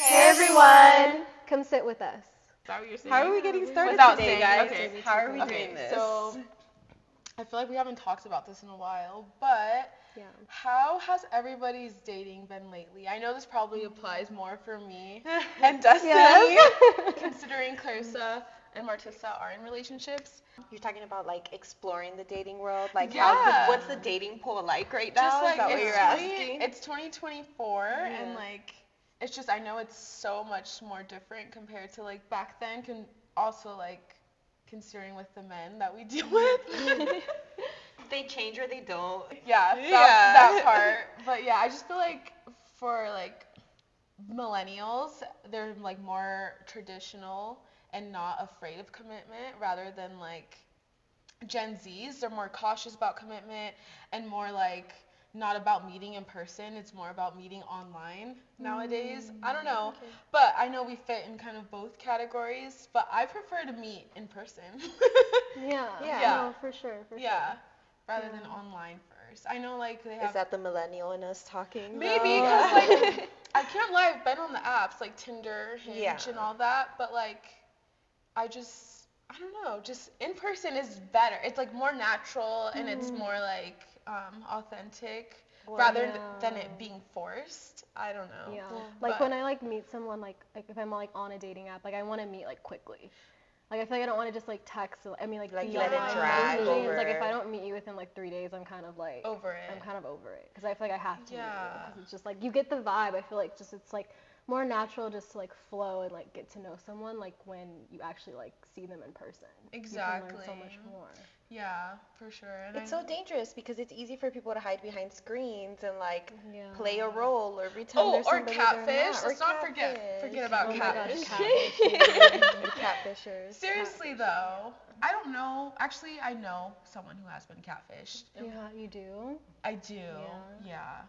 Hey everyone! Come sit with us. Is that what you're saying? How are we getting started Without today, saying, guys? okay. How are we doing this? So, I feel like we haven't talked about this in a while, but Yeah. how has everybody's dating been lately? I know this probably applies more for me and Destiny, considering Clarissa and Martissa are in relationships. You're talking about like exploring the dating world, like Yeah. what's the dating pool like right now? Just like Is that what it's you're asking? It's 2024, and like it's just I know it's so much more different compared to like back then. Also like considering with the men that we deal with. They change or they don't. Yeah, that part. But yeah, I just feel like for like millennials, they're like more traditional and not afraid of commitment rather than like Gen Zs. They're more cautious about commitment and more like not about meeting in person. It's more about meeting online nowadays. I don't know, but I know we fit in kind of both categories, but I prefer to meet in person. Yeah. Yeah. No, for sure. Yeah, rather than online first. I know like they have Is that the millennial in us talking? maybe because like I can't lie, I've been on the apps like Tinder, Hinge, and all that, but like I don't know, just in person is better. It's like more natural and it's more like authentic rather than it being forced. I don't know. Yeah. Like when I like meet someone, like if I'm like on a dating app, like I want to meet like quickly. Like I feel like I don't want to just like text. I mean like Like, be let it online drag conversations. over. Like if I don't meet you within like 3 days, I'm kind of like Over it. I'm kind of over it because I feel like I have to meet you Yeah. because it's just like you get the vibe. I feel like just it's like more natural just to like flow and like get to know someone like when you actually like see them in person. Exactly. You can learn so much more. Yeah, for sure. And It's so dangerous because it's easy for people to hide behind screens and like Yeah. play a role or pretend there's or somebody catfish. they're not. Let's not forget about Oh my gosh, catfish. catfish. Catfishers. Seriously though, I don't know. Actually, I know someone who has been catfished. Yeah, you do. I do. Yeah.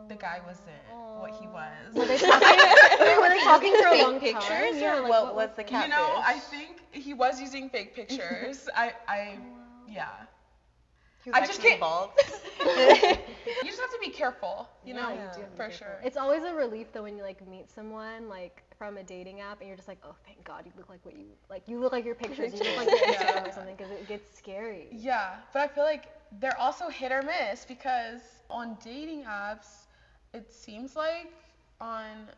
The guy wasn't what he was. Were they talking for a long Pictures time? Yeah, or like, what was the catfish? You know, I think he was using fake pictures. Yeah. He I was just actually can't- bald. You just have to be careful, you know, you do have to for be sure. careful. It's always a relief though when you like meet someone like from a dating app and you're just like, oh, thank God, you look like you look like your pictures, you look like your Instagram or something because it gets scary. Yeah, but I feel like they're also hit or miss because on dating apps, it seems like on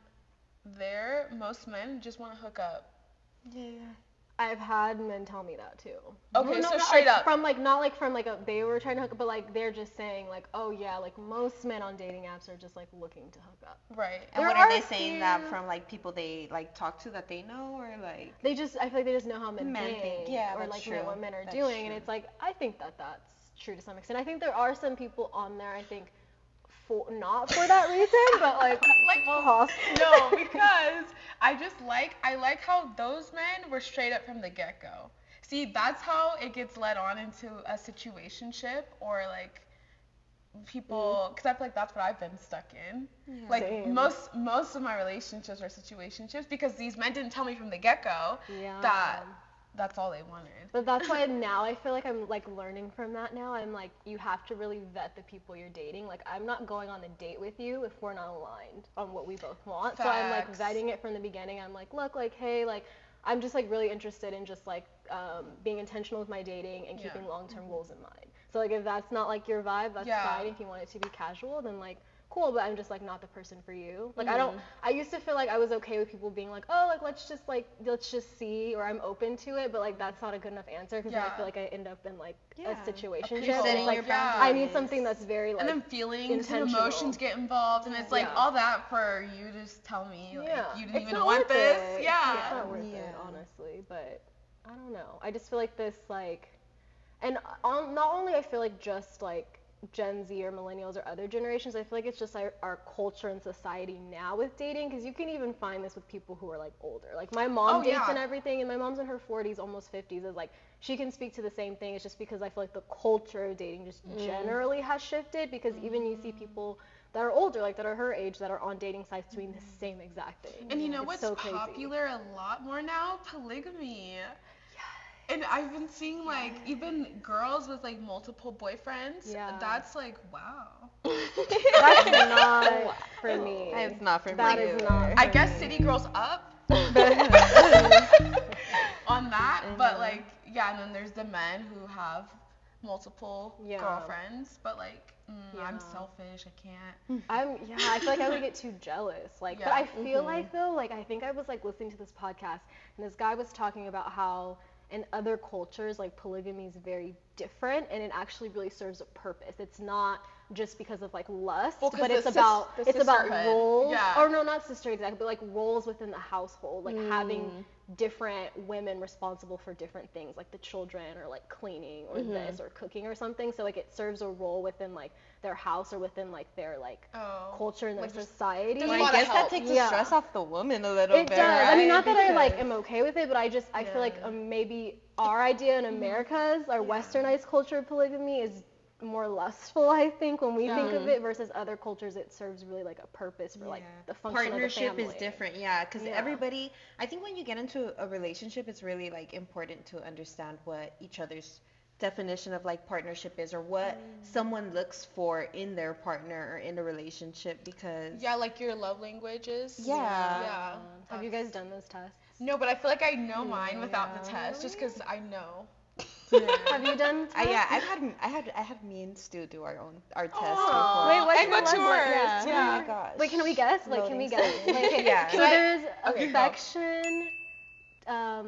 there, most men just want to hook up. Yeah. I've had men tell me that too. Okay, No, so not, straight like, up. from like not like from like they were trying to hook up, but like they're just saying like, oh yeah, like most men on dating apps are just like looking to hook up. Right. And There what are are they a saying that few- from like people they like talk to that they know or like I feel like they just know how men Men think, yeah, or that's like true. what men are That's doing, and true. it's like I think that that's true to some extent. I think there are some people on there. I think not for that reason, but like No, because I like how those men were straight up from the get-go. See, that's how it gets led on into a situationship or like people, because I feel like that's what I've been stuck in. Like Same. most of my relationships are situationships because these men didn't tell me from the get-go Yeah. that that's all they wanted. But that's why now I feel like I'm like learning from that now. I'm like, you have to really vet the people you're dating. Like I'm not going on a date with you if we're not aligned on what we both want. So I'm like Facts. vetting it from the beginning. I'm like, look, like, hey, like I'm just like really interested in just like being intentional with my dating and keeping long-term goals in mind. So like if that's not like your vibe, that's fine. If you want it to be casual, then like cool, but I'm just like not the person for you. Like I used to feel like I was okay with people being like, oh, like let's just see, or I'm open to it, but like that's not a good enough answer because then I feel like I end up in like a situation. Setting Like your I need boundaries. something that's very like And then feelings and intentional. emotions get involved, and it's like Yeah. all that for you to just tell me like you didn't It's even not want worth this. it. Yeah. It's not worth it, honestly. But I don't know. I just feel like this like, and not only I feel like just like Gen Z or millennials or other generations, I feel like it's just our culture and society now with dating, because you can even find this with people who are like older. Like my mom dates and everything, and my mom's in her 40s, almost 50s, is like she can speak to the same thing. It's just because I feel like the culture of dating just generally has shifted, because even you see people that are older, like that are her age, that are on dating sites doing the same exact thing. And you know It's what's so crazy. popular a lot more now? Polygamy. And I've been seeing like even girls with like multiple boyfriends. Yeah. That's like wow. That's not for me. It's not for That me. is not. I for guess me. city girls up on that, but like yeah, and then there's the men who have multiple Yeah. girlfriends, but like I'm Yeah. selfish. I can't. I feel like I would get too jealous. Like, but Yeah. I feel like though, like I think I was like listening to this podcast and this guy was talking about how in other cultures like polygamy is very different and it actually really serves a purpose. It's not just because of like lust, Well, 'cause but the it's about sisterhood. roles. Yeah. Or no, not sister exactly, but like roles within the household, like having different women responsible for different things, like the children or like cleaning or this or cooking or something. So like it serves a role within like their house or within like their like culture and their Like, there's- society. there's a Well, lot I of guess that help. takes Yeah. the stress off the woman a little It bit, does. right? I mean, not that I like Because- am okay with it, but I feel like maybe our idea in America's, our westernized culture of polygamy is more lustful, I think, when we think of it versus other cultures. It serves really like a purpose for like the function Partnership of the is family. different, yeah, because Yeah. everybody, I think when you get into a relationship, it's really like important to understand what each other's definition of like partnership is or what someone looks for in their partner or in a relationship because Yeah, like your love languages. Yeah. Yeah. Have you guys done those tests? No, but I feel like I know mine without the test, just because I know. Have you done tests? yeah, I had me and Stu do our test Aw. before. Wait, what's And your what's love yours? language? Oh my gosh. Wait, can we guess? Like, can we Loading guess? screen. Like, okay, Yeah. so Can I- there's okay, go. affection,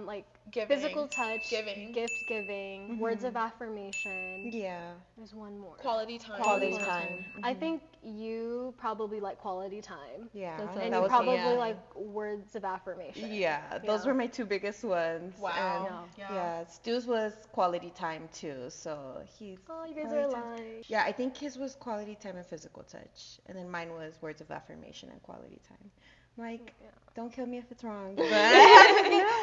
like Giving. physical touch, Giving. gift giving, words of affirmation. Yeah. There's one more. Quality time. Quality time. I think you probably like quality time. Yeah. And that you was probably me. like words of affirmation. Yeah, those Yeah. were my two biggest ones. Wow. And Yeah. yeah, Stu's was quality time too. So he's. Oh, you guys quality are time. alive. Yeah, I think his was quality time and physical touch, and then mine was words of affirmation and quality time. Like, don't kill me if it's wrong, but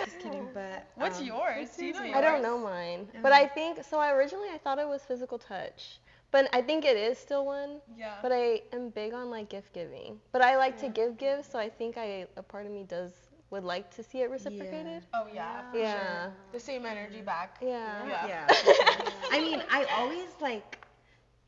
just kidding. But What's yours? Do you know yours? I don't know mine, but I think so. I thought it was physical touch, but I think it is still one. Yeah. But I am big on like gift giving. But I like to give, so I think a part of me would like to see it reciprocated. Oh yeah. For Yeah. Sure. The same energy back. Yeah. Yeah. Yeah. for sure. I mean, I always like.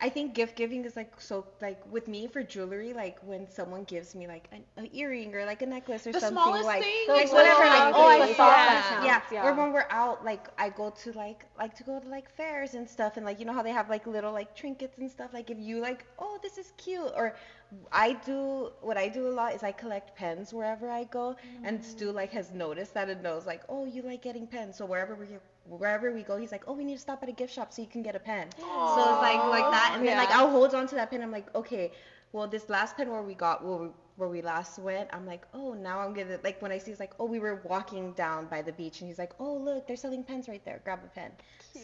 I think gift giving is like so like with me for jewelry, like when someone gives me like an earring or like a necklace or The something smallest like thing, like those whatever little like things, oh like, I saw yeah. that counts, yeah. Or when we're out like I go to like to go to like fairs and stuff and like you know how they have like little like trinkets and stuff like if you like oh this is cute or what I do a lot is I collect pens wherever I go and Stu like has noticed that and knows like oh you like getting pens so wherever we go he's like oh we need to stop at a gift shop so you can get a pen so it's like that and then like I'll hold on to that pen I'm like okay well this last pen where we last went I'm like oh now I'm gonna like when I see it's like oh we were walking down by the beach and he's like oh look they're selling pens right there grab a pen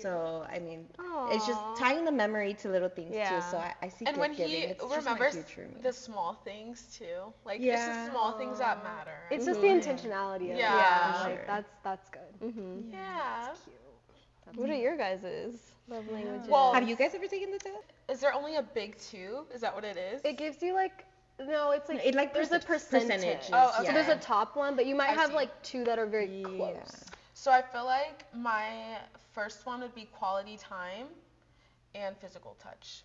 so I mean it's just tying the memory to little things too Yeah. so I see And when gift giving he it's just like remembers huge for me. the small things too, like it's Yeah. the small things that matter. It's just the intentionality of it. Yeah. For Like, sure. that's good. yeah. What are your guys' love languages? Well, Have you guys ever taken the test? Is there only a big two? Is that what it is? It gives you like no, it's like It, like, there's a percentage. percentages, Oh, okay. So there's a yeah. top one, but you might I have see. like two that are very close. So I feel like my first one would be quality time and physical touch.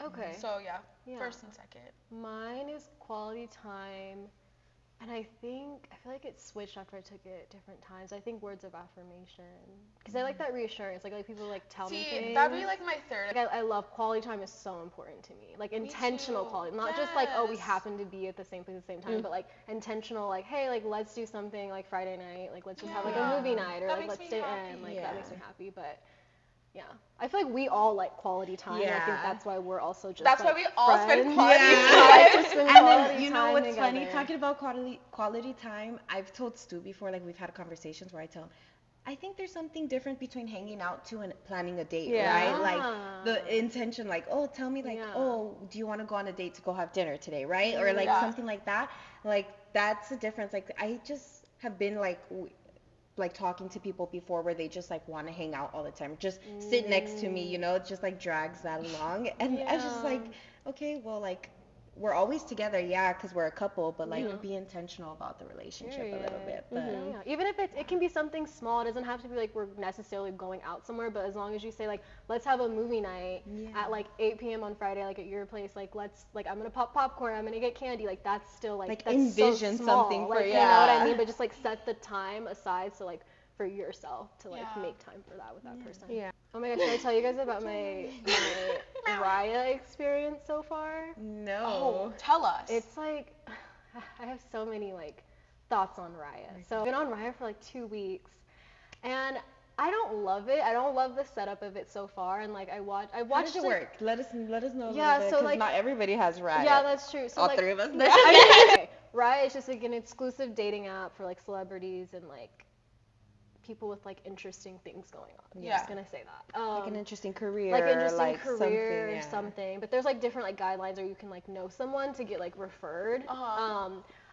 Okay. So yeah, Yeah. first and second. Mine is quality time, and I feel like it switched after I took it different times. I think words of affirmation, because I like that reassurance, like people like tell me See, things. that'd be like my third. Like I love quality time is so important to me. Like intentional too. quality, not just like oh we Yes. happen to be at the same place at the same time, but like intentional like hey like let's do something like Friday night, like let's just have like a Yeah. movie night or That like makes let's me stay happy. in, like Yeah. that makes me happy. But yeah, I feel like we all like quality time. And I think Yeah. that's why we're also just That's why like, we all spend friends. quality Yeah. Like, time. to spend And then quality you know time what's funny together. talking about quality time. I've told Stu before, like we've had conversations where I tell him, I think there's something different between hanging out to and planning a date, Yeah. right? Like the intention, like oh tell me like Yeah. oh do you want to go on a date to go have dinner today, right? Or like Yeah. something like that. Like that's the difference. Like I just have been like like talking to people before where they just like want to hang out all the time, just sit next to me, you know, it just like drags that along, and I was just like, okay, well like we're always together, yeah, because we're a couple, but like be intentional about the relationship a little bit. But Yeah. Even if it can be something small, it doesn't have to be like we're necessarily going out somewhere, but as long as you say like, let's have a movie night at like 8 p.m. on Friday, like at your place, like let's like I'm gonna pop popcorn, I'm gonna get candy, like that's still like that's envision so small. something for like, you know what I mean? But just like set the time aside so like for yourself to like make time for that with that person. Yeah. Oh my gosh, should I tell you guys about my Raya experience so far? no. Oh, tell us. It's like, I have so many like thoughts on Raya. So I've been on Raya for like 2 weeks, and I don't love it. I don't love the setup of it so far. And like I watched. How does it work? Let us know a little Yeah, bit, so, 'cause like- not everybody has Raya. Yeah, that's true. So All like, three of us. okay. Raya is just like an exclusive dating app for like celebrities and like people with like interesting things going on. I'm just gonna say that. Like an interesting career. Like interesting like career something, or yeah. something. But there's like different like guidelines where you can like know someone to get like referred. Uh-huh.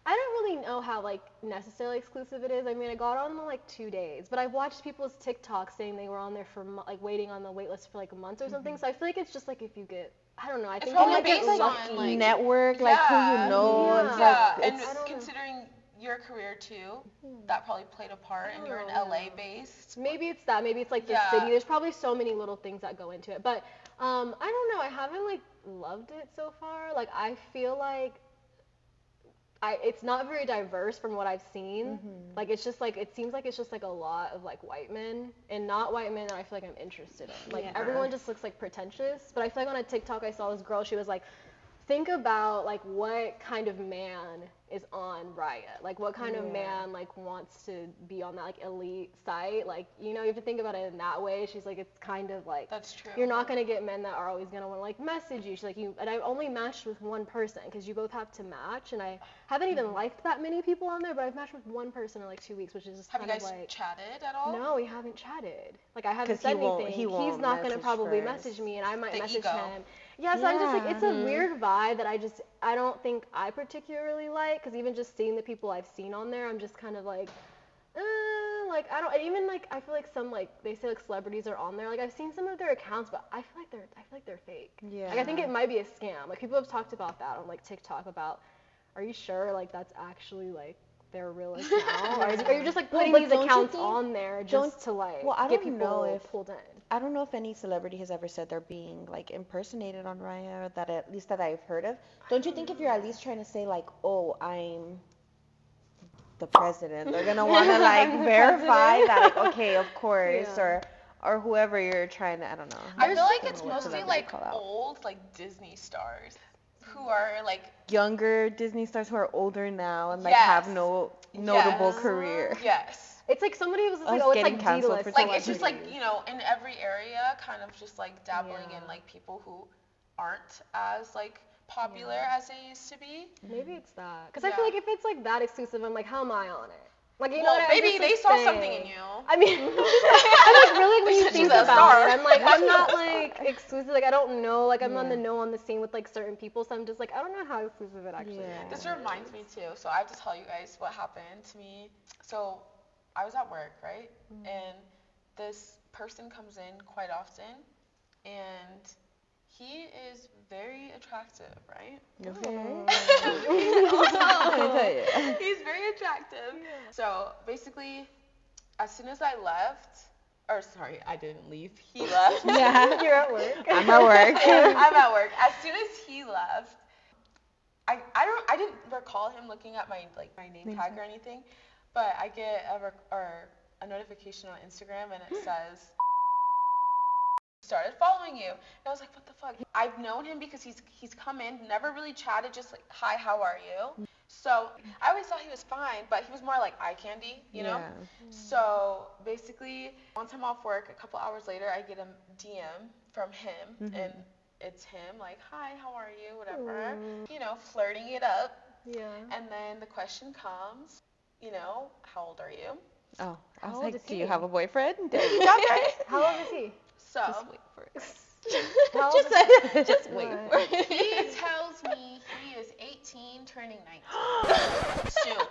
I don't really know how like necessarily exclusive it is. I mean, I got on in like 2 days, but I watched people's TikToks saying they were on there for like waiting on the wait list for like a month or something. So I feel like it's just like if you get, I don't know. I think you probably might get based on, lucky. like, Network, like who you know. It's Yeah, like, and it's, I don't know. considering your career too, that probably played a part, and you're in LA based. Maybe it's that. Maybe it's like the Yeah. city. There's probably so many little things that go into it. But I don't know. I haven't like loved it so far. Like I feel like it's not very diverse from what I've seen. Like it's just like it seems like it's just like a lot of like white men and not white men that I feel like I'm interested in. Like everyone just looks like pretentious. But I feel like on a TikTok I saw this girl. She was like, think about like what kind of man is on Raya. Like what kind of man like wants to be on that like elite site. Like, you know, you have to think about it in that way. She's like, it's kind of like That's true. you're not gonna get men that are always gonna want to like message you. She's like, and I only matched with one person because you both have to match, and I haven't even liked that many people on there, but I've matched with one person in like 2 weeks, which is just Have you kind guys of like. chatted at all? No, we haven't chatted. Like I haven't 'Cause said he won't- anything. he won't He's not gonna message probably first. message me, and I might The message ego. him. Yeah, so I'm just like, it's a weird vibe that I don't think I particularly like, because even just seeing the people I've seen on there, I'm just kind of like, like I don't, and even like I feel like some like they say like celebrities are on there. Like I've seen some of their accounts, but I feel like they're fake. Yeah. Like I think it might be a scam. Like people have talked about that on like TikTok about, are you sure like that's actually like their real account, or are you just like putting but these don't you accounts think- on there just to like well, I get don't people know if- pulled in? I don't know if any celebrity has ever said they're being like impersonated on Raya, or that at least that I've heard of. Don't you think if you're at least trying to say like, oh, I'm the president, they're gonna want to like verify that, like, okay, of course, Yeah. or whoever you're trying to, I don't know. I feel like don't it's know what mostly celebrity like call out. old, like Disney stars who are like Younger Disney stars who are older now and like Yes. have no notable Yes. career. yes. It's like somebody was just like, Us oh, it's getting like canceled D-list for Like it's just like, celebrities. you know, in every area, kind of just like dabbling in like people who aren't as like popular as they used to be. Maybe it's that. Because I feel Yeah. like if it's like that exclusive, I'm like, how am I on it? Like, you know Well, what I'm maybe just, they like, saw saying. something in you. I mean, I'm like really when you She's think a about star. it, I'm like, I'm not like exclusive. Like I don't know. Like I'm on the know on the scene with like certain people, so I'm just like, I don't know how exclusive it actually is. This reminds me too. So I have to tell you guys what happened to me. So I was at work, right? And this person comes in quite often, and he is very attractive, right? He's very attractive. So basically, as soon as I left, or sorry, I didn't leave. He left. Yeah. You're at work. I'm at work. I'm at work. As soon as he left, I didn't recall him looking at my name tag or anything, but I get a notification on Instagram and it says started following you. And I was like, what the fuck? I've known him because he's come in, never really chatted, just like, hi, how are you? So I always thought he was fine, but he was more like eye candy, you know? So basically, once I'm off work, a couple hours later, I get a DM from him, and it's him, like, hi, how are you, whatever, you know, flirting it up. Yeah. And then the question comes, you know, how old are you? Oh, I How was old like, is do he? you have a boyfriend? How old is he? So How old is Just wait for it. he tells me he is 18, turning 19. Shoot.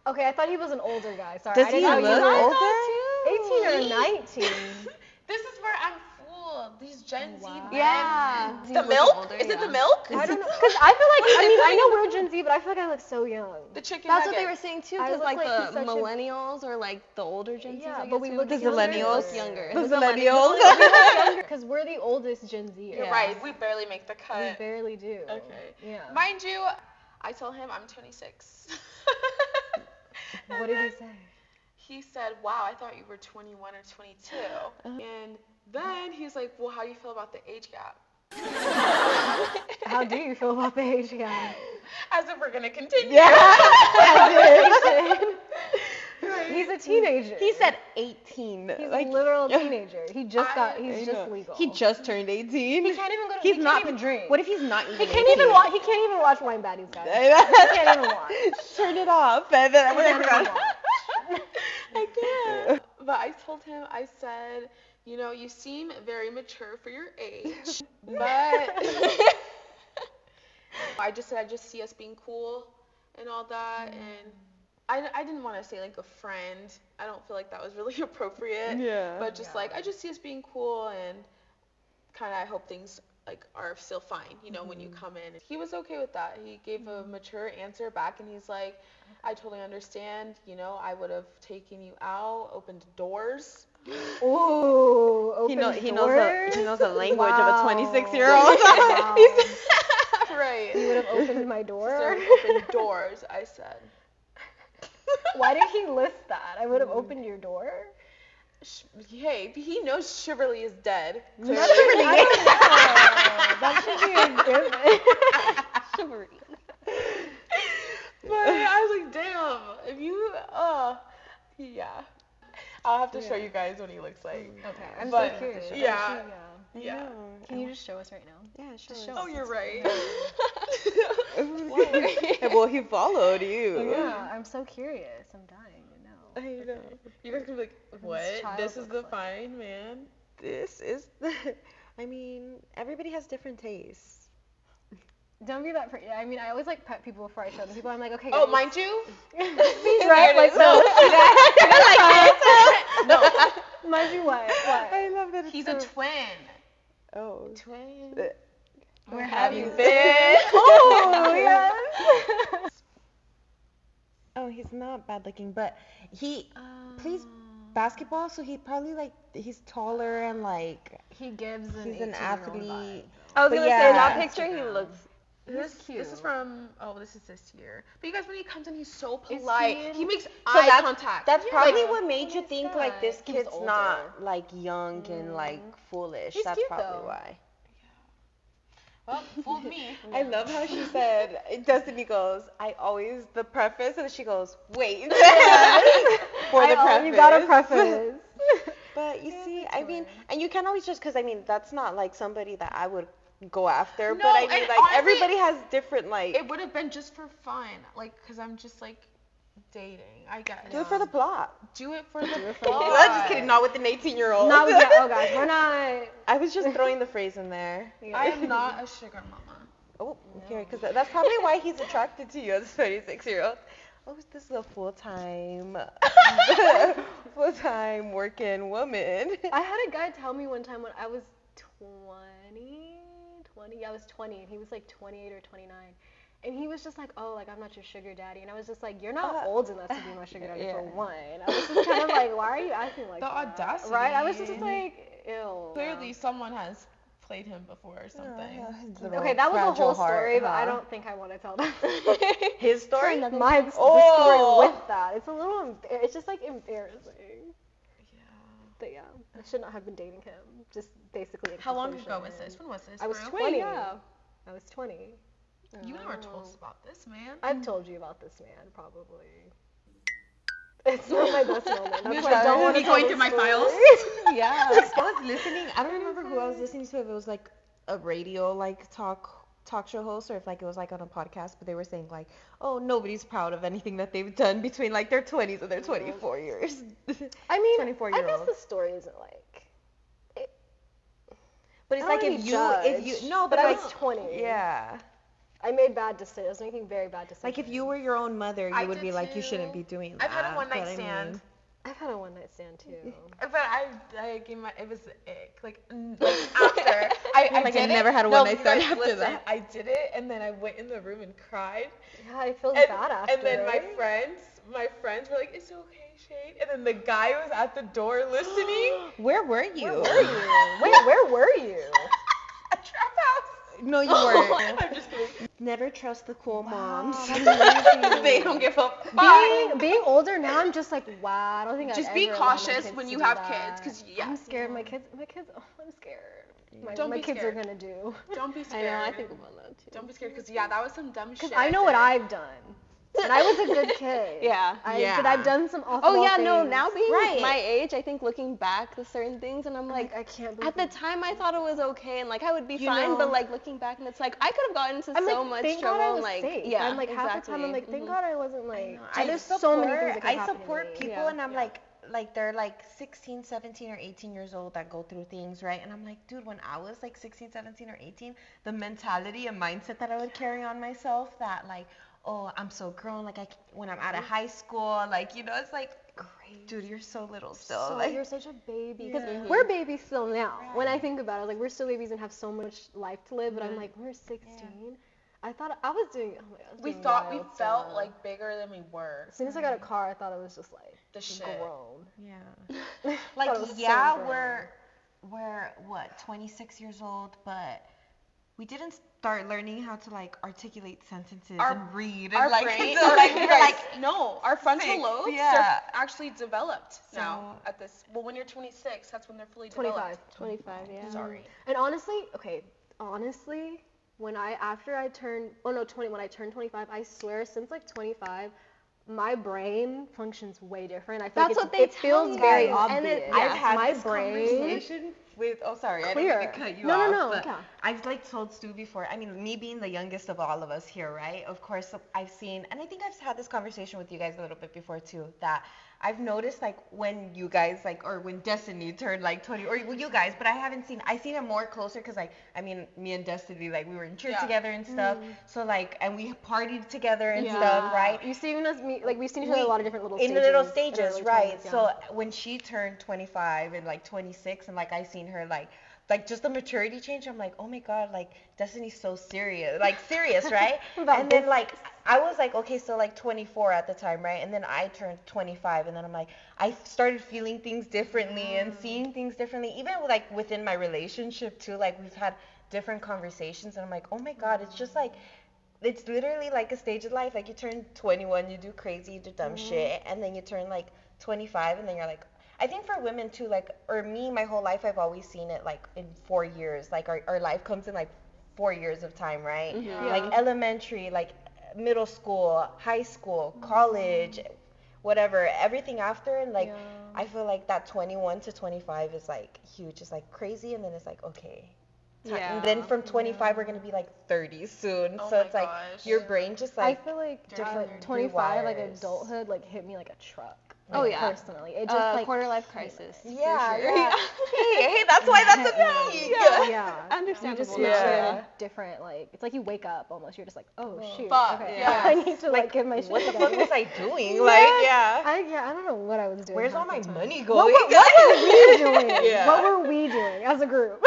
Okay, I thought he was an older guy. Sorry. Does I he didn't know look was older? 18 or 19. This is where I'm fooled. these Gen Z men. Yeah. The milk? Is it the milk? I don't know, because I feel like, I mean, I know we're Gen Z, but I feel like I look so young. The chicken That's what they were nuggets. saying too, I because look like like the such a- millennials or like the older Gen Zs, Yeah, I guess but we we look would The younger. millennials. younger. The The millennials. Because we're the oldest Gen Z. You're Yeah. right. We barely make the We cut. barely do. Okay. Yeah. Mind you, I told him I'm 26. What did he say? He said, wow, I thought you were 21 or 22. And then he's like, well, how do you feel about the age gap? How do you feel about the age gap? As if we're going to continue. He's a teenager. He said 18. He's like, a literal teenager. He just got. He's just legal. He just turned 18. He can't even go to. He's he not can't even drink. What if he's not even He can't even 18? watch. He can't even watch Wine Baddies, guys. He can't even watch. Turn it off. And then He can't even watch. I can't. But I told him, I said, you know, you seem very mature for your age. But I just said I just see us being cool and all that. And I didn't want to say like a friend. I don't feel like that was really appropriate. Yeah. But just like, I just see us being cool and kind of I hope things like are still fine, you know, when you come in. He was okay with that. He gave a mature answer back and he's like, I totally understand, you know, I would have taken you out, opened doors. Ooh, open He knows doors? the language Wow. of a 26-year-old. Wow. Right. You would have opened my So door. open doors, I said. Why did he list that? I would have opened your door. Hey, he knows Chivalry is dead. Clearly. That should be a given. Chivalry. But I was like, damn, if you, yeah. I'll have to show you guys what he looks like. Okay, I'm But, so curious. yeah. Actually, Yeah. Can you just show us right now? Yeah, sure. Just show Oh, us. you're right. Well, he followed you. Yeah, I'm so curious. I'm dying to know. I know. You guys can be like, what? child This is the looks like. fine man? This is I mean, everybody has different tastes. Don't be that pretty. I mean, I always like pet people before I show them people. I'm like, okay. Oh, guys. mind you? He's right. Like, no. No. Mind you, what? I What? love that. He's a twin. Oh. Twin. Where have have you you been? Oh, yes. Oh, he's not bad looking, but he plays basketball, so he probably like he's taller and like He gives an he's an 18-year-old athlete. vibe. I was But gonna say in that yeah. picture he looks. This cute. is from, this is this year. But you guys, when he comes in, he's so Is polite. he in- He makes So eye contact. That's Yeah, probably like, what made he you makes think that. like this He was kid's older. not like young and like foolish. He's That's cute, probably though. why. Well, fooled me. I love how she said, Destiny goes, I always, the preface, and she goes, wait. For the preface. You got a preface. But you Yeah, see, that's I mean, fine. and you can't always just, because I mean, that's not like somebody that I would go after, No, but I mean, and like, honestly, everybody has different, like, It would have been just for fun. Like, because I'm just, like, dating. I guess. do it for the plot. Do it for the I'm plot. just kidding, not with an 18-year-old. Not with that. Oh gosh, we're not. I was just throwing the phrase in there. I am not a sugar mama. Oh, here, because that's probably why he's attracted to you as a 26-year-old. Oh, this is a full-time working woman. I had a guy tell me one time when I was 20, yeah, I was 20, and he was like 28 or 29. And he was just like, oh, like, I'm not your sugar daddy. And I was just like, you're not old enough to be my sugar daddy for Yeah. one. I was just kind of like, why are you acting like The that? audacity. Right? I was just like, ew. Clearly, someone has played him before or something. Okay, that was a whole Fragile heart, story, but I huh? don't think I want to tell that. His story? My the Oh. story with that. It's a little, it's just like embarrassing. But yeah, I should not have been dating him. Just basically. in How long ago was conclusion. this? When was this? I was Rue? 20. Yeah. I was 20. You never told us about this, man. I've told you about this man, probably. It's not my best moment. That's You're why I don't trying want to to be going tell through the my files? story. Yeah. I was listening. I don't remember who I was listening to. If it was like a radio like talk show host, or if like it was like on a podcast. But they were saying like, oh, nobody's proud of anything that they've done between like their 20s and their 24 years. I mean, 24-year-olds. I guess the story isn't like. But it's I like don't if wanna you judge, no, but but I like was 20. yeah. I made bad decisions. I was making very bad decisions. Like if you were your own mother, you I would did be like, you too. shouldn't be doing that. I've had a one-night but I stand. mean, I've had a one night stand too. But I gave my, it was ick. Like after I like, did I never it. had a No, one-night stand guys, after listen, that. I did it, and then I went in the room and cried. Yeah, it feels And, bad after. and then my friends were like, "It's okay, Shane." And then the guy was at the door listening. Where were you? Where were you? Wait, where were you? A trap house. No, you weren't. I'm just kidding. Never trust the cool moms. That's amazing. They don't give a fuck. Being older now, I'm just like, wow, I don't think I'd Just be ever allow my cautious kids when to you do have that. kids, 'cause, yeah. I'm scared. My kids. Oh, I'm scared. Don't my be kids scared. are gonna do. Don't be I scared. know. I think about that too. Don't be scared, because yeah, that was some dumb shit. Because I know what I've done. And I was a good kid. Yeah. I've done some awful Oh yeah, things. no. Now being Right. my age, I think looking back to certain things, and I'm like, I can't believe at the time I thought it was okay, and like I would be You fine, know- but like looking back, and it's like I could have gotten into I'm so like, much thank trouble, God I was and like safe. yeah, I'm like exactly. half the time I'm like, thank God I wasn't like. I there's support, so many things that could I happen support to me. people, Yeah. and I'm like they're like 16, 17, or 18 years old that go through things, right? And I'm like, dude, when I was like 16, 17, or 18, the mentality and mindset that I would carry on myself, that like, oh, I'm so grown, like when I'm out of high school, like, you know, it's like, Crazy. dude, you're so little still. So like, you're such a baby. Because Yeah. we're babies still now. When I think about it, like we're still babies and have so much life to live. But I'm like, we're 16. I thought I was doing. Oh my God, I was We doing thought we wild felt stuff. like bigger than we were. As soon as I got a car, I thought it was just like The shit. grown. yeah. Thought Like, it was so yeah, grown. we're what, 26 years old, but we didn't start learning how to like articulate sentences Our- and read Our and like, brain, so, like, we were like, no, our frontal 6, lobes yeah. are actually developed now So- at this. Well, when you're 26, that's when they're fully 25. developed. 25, yeah. Sorry. And honestly, when I when I turned 25, I swear since like 25, my brain functions way different. I feel That's like what they it tell feels you. very And obvious. it- I've had my this brain. conversation with, oh sorry, I didn't Clear. mean to cut you No, off, no, but yeah. I've like told Stu before, I mean, me being the youngest of all of us here, right? Of course, I've seen, and I think I've had this conversation with you guys a little bit before too, that I've noticed like when you guys like, or when Destiny turned like 20, or well, you guys, but I seen it more closer because like, I mean, me and Destiny, like we were in church Yeah. together and stuff, so like, and we partied together and Yeah. stuff, right? You've seen us meet, like we've seen each other in a lot of different little in stages. little in our stages, early right? 20s, So yeah. when she turned 25 and like 26, and like I seen her like just the maturity change, I'm like, oh my God, like Destiny's so serious, right? About And then this. like I was like, okay, so like 24 at the time, right? And then I turned 25, and then I'm like, I started feeling things differently and seeing things differently, even like within my relationship too. Like we've had different conversations, and I'm like, oh my God, it's just like. It's literally like a stage of life. Like you turn 21, you do crazy, you do dumb shit, and then you turn like 25, and then you're like, I think for women too, like, or me, my whole life, I've always seen it like in 4 years. Like our life comes in like 4 years of time, right? Like elementary, like middle school, high school, college, whatever, everything after, and like I feel like that 21 to 25 is like huge. It's like crazy, and then it's like okay. Yeah. And then from 25 we're gonna be like 30 soon, Oh so my it's like gosh. your brain just I like feel like different 25, like rewires. adulthood, like hit me like a truck. Oh, Like, yeah. Personally, it just like quarter life crisis. for yeah, sure. yeah. hey, that's why that's a thing. yeah. Understandable. You just Yeah. mature in a different, like, it's like you wake up almost. You're just like, oh shoot, fuck, okay, yeah. I need to like get my shit What the together. fuck was I doing? Like, yeah. I don't know what I was doing. Where's all half my the time. money What going? were we doing? Yeah. What were we doing as a group?